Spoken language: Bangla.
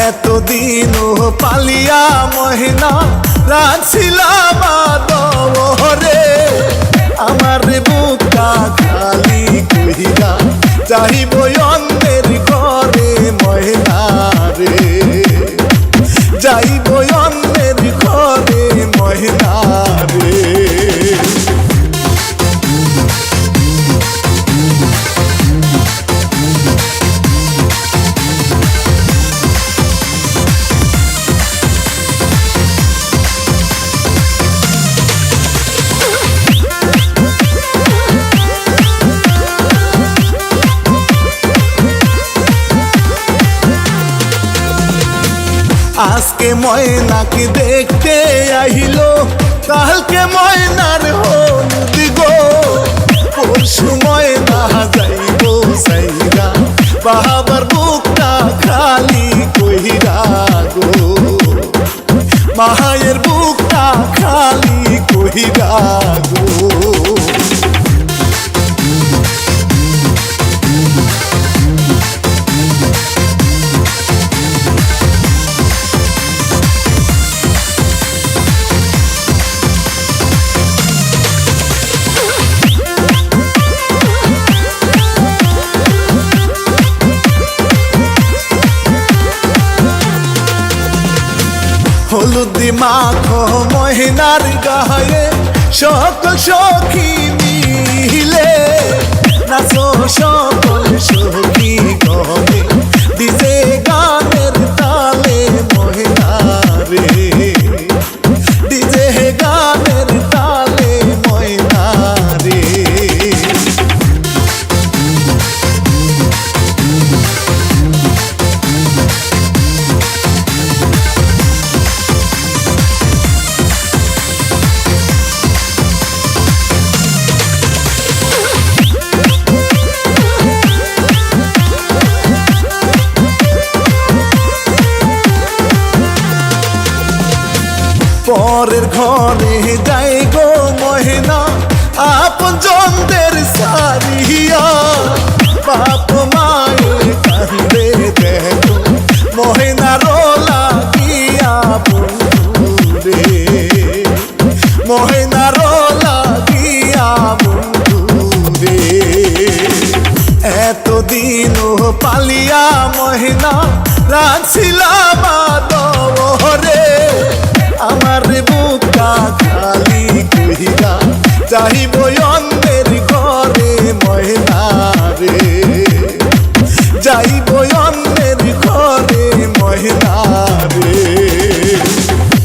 এতদিন পালিয়া মহিনা রাখছিলাম আদরে আমার বুকটা খালি কইরা যাইব অন্যের ঘরে মহিনা রে যাইব অন্যের ঘরে মহিনা রে আজকে ময়নাকে দেখতে আইলো কালকে ময়নার হলুদ গো পরশু ময়না যাইব সাইরা বাবার বুকটা খালি কইরা গো মায়ের বুকটা খালি কইরা গো হলুদি মাখো মহিনার গায়ে সকল সখী মিলে নাচো সকল সখী গনে ডিজে গানের তালে মহিনা রে ডিজে গানের তালে মহিনা রে পরের ঘরে যাই গো মহিনা আপন জনদের সারিয়া বাপ মায়ের কান্দে দেখো মহিনার লাগিয়া বন্ধু রে মহিনার লাগিয়া বন্ধু রে এতদিন পালিয়া মহিনা রাখছিলাম আদরে আমার বুকটা খালি কইরা যাইব অন্যের ঘরে মহিনা রে যাইব